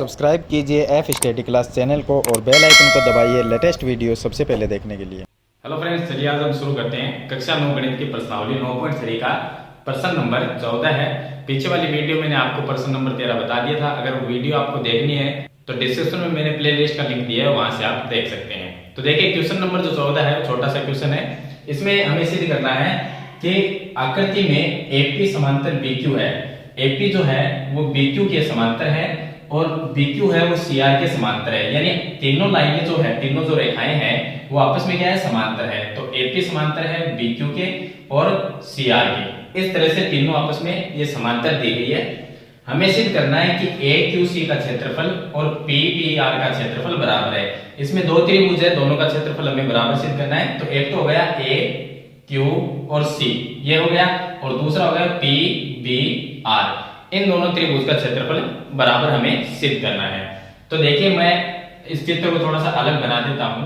Subscribe कीजिए F study class channel को और बेल आइकन को दबाइए लेटेस्ट वीडियो सबसे पहले देखने के लिए। हेलो फ्रेंड्स, चलिए आज हम शुरू करते हैं कक्षा 9 गणित की प्रश्नावली 9.3 का प्रश्न नंबर 14 है। पीछे वाली वीडियो मैंने आपको प्रश्न नंबर 13 बता दिया था। अगर वो वीडियो आपको देखनी है तो डिस्क्रिप्शन में मैंने प्लेलिस्ट का लिंक दिया है, वहां से आप देख सकते हैं। तो देखिए क्वेश्चन नंबर जो 14 है, छोटा सा क्वेश्चन है। इसमें हमें सिद्ध करना है कि आकृति में एपी समांतर बीक्यू है। एपी जो है वो बीक्यू के समांतर है और बीक्यू है वो सीआर के समांतर है। यानी तीनों लाइनें जो है, तीनों जो रेखाएं हैं वो आपस में क्या है, समांतर है। तो एपी समांतर है बीक्यू के और सीआर के। इस तरह से तीनों आपस में ये समांतर दी गई है। हमें सिद्ध करना है कि ए क्यू सी का क्षेत्रफल और पी बी आर का क्षेत्रफल बराबर है। इसमें दो त्रिभुज है, दोनों का क्षेत्रफल हमें बराबर सिद्ध करना है। तो एक तो हो गया ए क्यू और सी, ये हो गया, और दूसरा हो गया पी बी आर। इन दोनों त्रिभुज का क्षेत्रफल बराबर हमें सिद्ध करना है। तो देखिए मैं इस चित्र को थोड़ा सा अलग बना देता हूं।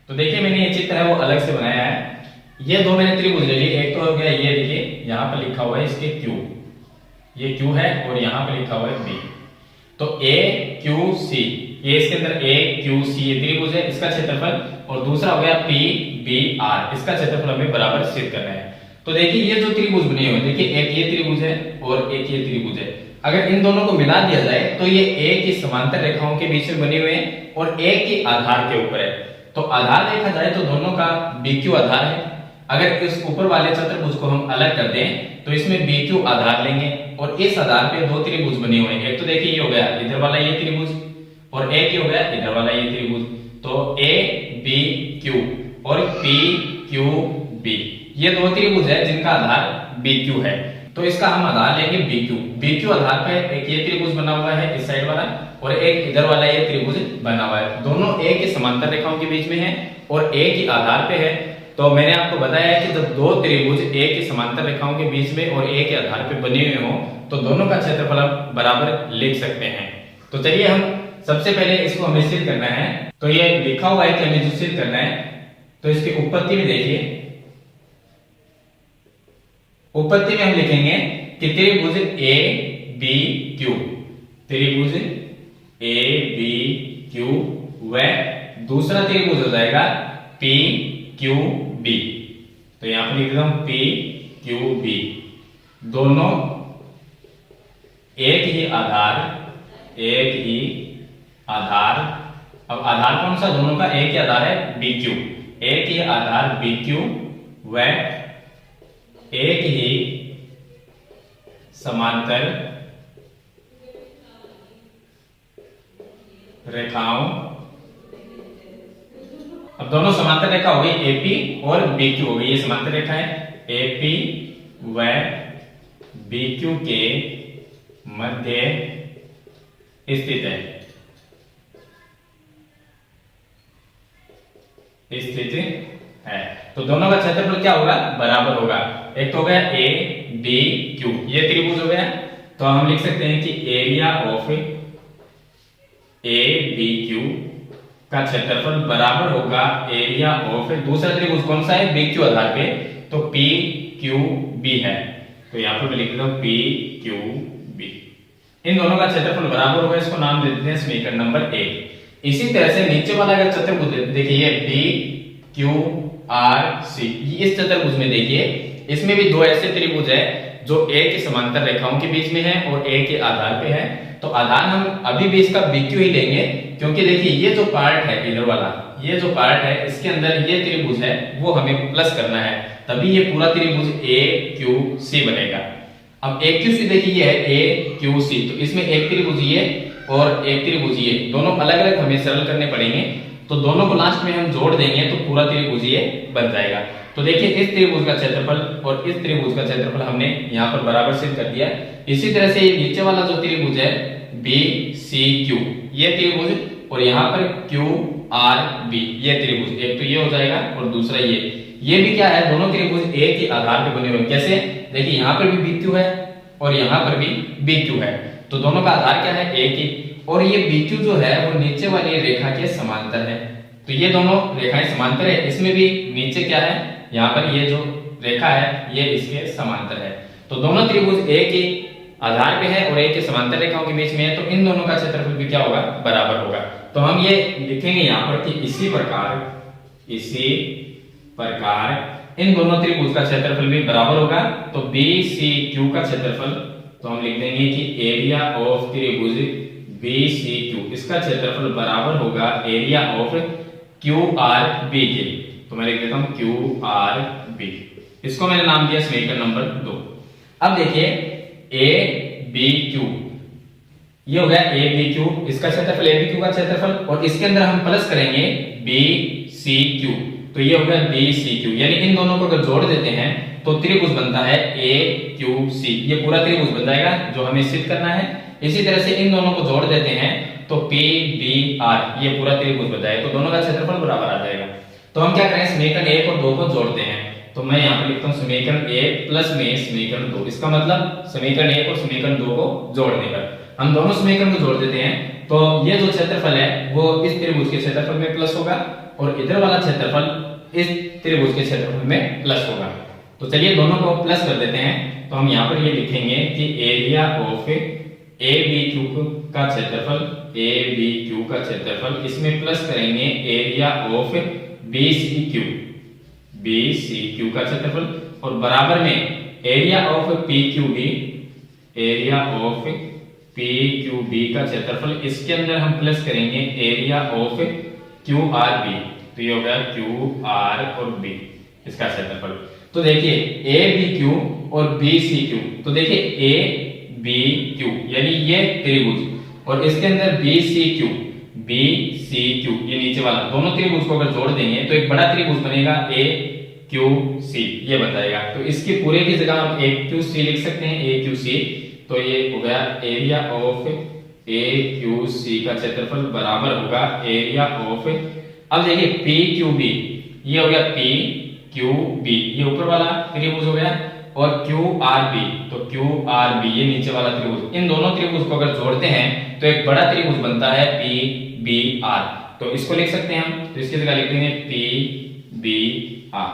तो देखिए मैंने ये चित्र है वो अलग से बनाया है। ये दो मैंने त्रिभुज ले लिए। एक तो हो गया ये, देखिए यहाँ पर लिखा हुआ है इसके क्यू, ये क्यू है और यहाँ पे लिखा हुआ है बी। तो ए क्यू सी, ये इसके अंदर ए क्यू सी ये त्रिभुज है, इसका क्षेत्रफल, और दूसरा हो गया पी बी आर, इसका क्षेत्रफल हमें बराबर सिद्ध करना है। तो देखिए ये जो त्रिभुज बने हुए, देखिए एक ये त्रिभुज है और एक ये त्रिभुज है। अगर इन दोनों को मिला दिया जाए तो ये ए की समांतर रेखाओं के बीच में बने हुए हैं और ए की आधार के ऊपर है। तो आधार देखा जाए तो दोनों का बीक्यू आधार है। अगर इस ऊपर वाले चतुर्भुज को हम अलग कर दें तो इसमें बीक्यू आधार लेंगे और इस आधार पे दो त्रिभुज बने हुए हैं। एक तो देखिए ये हो गया इधर वाला ये त्रिभुज और एक ये हो गया इधर वाला ये त्रिभुज। तो ए बी क्यू और पी क्यू बी, ये दो त्रिभुज है जिनका आधार बीक्यू है। तो इसका हम आधार लेंगे बीक्यू। बीक्यू आधार पे एक ये त्रिभुज बना हुआ है इस साइड वाला और एक इधर वाला ये त्रिभुज बना हुआ है। दोनों ए की समांतर रेखाओं के बीच में है और ए की आधार पे है। तो मैंने आपको बताया कि जब दो त्रिभुज ए की समांतर रेखाओं के बीच में और ए के आधार पे बने हुए हो तो दोनों का क्षेत्रफल हम बराबर लिख सकते हैं। तो चलिए हम सबसे पहले इसको हमें सिद्ध करना है। तो ये लिखा हुआ है कि हमें जो सिद्ध करना है, तो इसकी उत्पत्ति में देखिए, उत्पत्ति में हम लिखेंगे कि त्रिभुज ए बी क्यू, त्रिभुज ए बी क्यू व दूसरा त्रिभुज हो जाएगा पी क्यू बी। तो यहां पर लिख देता हूं पी क्यू बी, दोनों एक ही आधार, एक ही आधार। अब आधार कौन सा, दोनों का एक ही आधार है बी क्यू, एक ही आधार बी क्यू व एक ही समांतर रेखाओं। अब दोनों समांतर रेखा हो गई एपी और बीक्यू हो गई, ये समांतर रेखा है एपी व बीक्यू के मध्य स्थित है, स्थित है। तो दोनों का क्षेत्रफल क्या होगा, बराबर होगा। एक तो हो गया ए बी क्यू, ये त्रिभुज हो गया। तो हम लिख सकते हैं कि area of A B Q का क्षेत्रफल बराबर होगा एरिया ऑफ दूसरा त्रिभुज कौन सा है, बी क्यू आधार पे, तो पी क्यू बी है। तो यहां पर मैं लिख देता हूं पी क्यू बी। इन दोनों का क्षेत्रफल बराबर होगा, इसको नाम दे देते हैं समीकरण नंबर 1। इसी तरह से नीचे वाला अगर चतुर्भुज देखिए बी क्यू आर सी, इस चतुर्भुज में देखिए इसमें भी दो ऐसे त्रिभुज है जो ए की समांतर रेखाओं के बीच में है और ए के आधार पे है। तो आधार हम अभी भी इसका बीक्यू ही लेंगे, क्योंकि देखिए ये जो पार्ट है इधर वाला, ये जो पार्ट है इसके अंदर ये त्रिभुज है वो हमें प्लस करना है, तभी ये पूरा त्रिभुज ए क्यू सी बनेगा। अब ए क्यू सी देखिए ये है ए क्यू सी, तो इसमें एक त्रिभुज ये और एक त्रिभुज ये, दोनों अलग अलग हमें सरल करने पड़ेंगे। तो दोनों को लास्ट में हम जोड़ देंगे तो पूरा त्रिभुज ये बन जाएगा। तो देखिए इस त्रिभुज का क्षेत्रफल और इस त्रिभुज का क्षेत्रफल हमने यहाँ पर बराबर सिद्ध कर दिया। इसी तरह से ये नीचे वाला जो त्रिभुज है बी सी क्यू, ये त्रिभुज, और यहाँ पर क्यू आर बी, ये त्रिभुज, एक तो ये हो जाएगा और दूसरा ये भी क्या है, दोनों त्रिभुज एक ही आधार पे बने हुए। कैसे, देखिए यहाँ पर भी बी क्यू है और यहाँ पर भी बी क्यू है, तो दोनों का आधार क्या है, एक ही। और ये बीक्यू जो है वो नीचे वाली रेखा के समांतर है। तो ये दोनों रेखाएं समांतर है, इसमें भी नीचे क्या है, यहाँ पर ये जो रेखा है ये इसके समांतर है। तो दोनों त्रिभुज एक ही आधार पे है और ए के समांतर रेखाओं के बीच में है, तो इन दोनों का क्षेत्रफल भी क्या होगा, बराबर होगा। तो हम ये लिखेंगे यहाँ पर कि इसी प्रकार इन दोनों त्रिभुज का क्षेत्रफल भी बराबर होगा। तो BCQ का क्षेत्रफल, तो हम लिख देंगे कि एरिया ऑफ त्रिभुज BCQ, इसका क्षेत्रफल बराबर होगा एरिया ऑफ QRB के। तो मैं लिख देता हूं QRB, इसको मैंने नाम दिया समीकरण नंबर 2। अब देखिए ABQ, ये हो गया ABQ, इसका क्षेत्रफल ABQ का क्षेत्रफल, और इसके अंदर हम प्लस करेंगे BCQ, तो ये हो गया BCQ, यानी इन दोनों को अगर जोड़ देते हैं तो त्रिभुज बनता है AQC, ये पूरा त्रिभुज बन जाएगा जो हमें सिद्ध करना है। इसी तरह से इन दोनों को जोड़ देते हैं तो PBR, ये पूरा त्रिभुज बन जाएगा, तो दोनों का क्षेत्रफल बराबर आ जाएगा। तो हम क्या करें, समीकरण 1 और 2 को जोड़ते हैं। तो मैं यहाँ पे लिखता हूँ समीकरण 1 प्लस में समीकरण 2, इसका मतलब समीकरण 1 और समीकरण 2 को जोड़ने पर हम दोनों समीकरण को जोड़ देते हैं, तो ये जो क्षेत्रफल है वो इस त्रिभुज के क्षेत्रफल में प्लस होगा और इधर वाला क्षेत्रफल इस त्रिभुज के क्षेत्रफल में प्लस होगा। तो चलिए दोनों को प्लस कर देते हैं। तो हम यहाँ पर ये लिखेंगे कि एरिया ऑफ ABQ का क्षेत्रफल, ABQ का क्षेत्रफल, इसमें प्लस करेंगे एरिया ऑफ BCQ का क्षेत्रफल, और बराबर में एरिया ऑफ PQB का क्षेत्रफल, इसके अंदर हम प्लस करेंगे एरिया ऑफ QRB, तो ये हो गया QR और B, इसका क्षेत्रफल। तो देखिए ABQ और BCQ, तो देखिए ABQ यानी ये त्रिभुज और इसके अंदर BCQ, ये नीचे वाला, दोनों त्रिभुज को अगर जोड़ देंगे तो एक बड़ा त्रिभुज बनेगा AQC, ये बन जाएगा। तो इसकी पूरे की जगह हम AQC लिख सकते हैं, AQC, तो ये हो गया एरिया ऑफ AQC का क्षेत्रफल बराबर होगा एरिया ऑफ, अब देखिए PQB, ये हो गया PQB, ये ऊपर वाला त्रिभुज हो गया, और QRB, तो QRB ये नीचे वाला त्रिभुज, इन दोनों त्रिभुज को अगर जोड़ते हैं तो एक बड़ा त्रिभुज बनता है PBR, तो इसको लिख सकते हैं हम, तो इसकी जगह लिख देंगे PBR।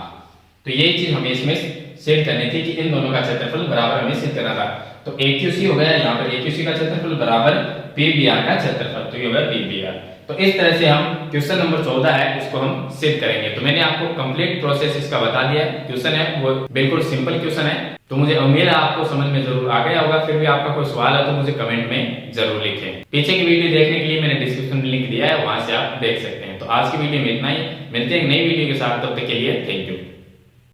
तो यही चीज हमें इसमें सेट करनी थी कि इन दोनों का क्षेत्रफल बराबर हमें सिद्ध करना था। तो AQC हो गया, यहाँ पर AQC का क्षेत्रफल बराबर PBR का क्षेत्रफल, तो ये हो गया PBR। तो इस तरह से हम क्वेश्चन नंबर 14 है उसको हम सिद्ध करेंगे। तो मैंने आपको कंप्लीट प्रोसेस इसका बता दिया। क्वेश्चन है वो बिल्कुल सिंपल क्वेश्चन है, तो मुझे उम्मीद है आपको समझ में जरूर आ गया होगा। फिर भी आपका कोई सवाल है तो मुझे कमेंट में जरूर लिखें। पीछे की वीडियो देखने के लिए मैंने डिस्क्रिप्शन में लिंक दिया है, वहां से आप देख सकते हैं। तो आज की वीडियो में इतना ही, मिलते हैं नई वीडियो के साथ, तब तक के लिए थैंक यू।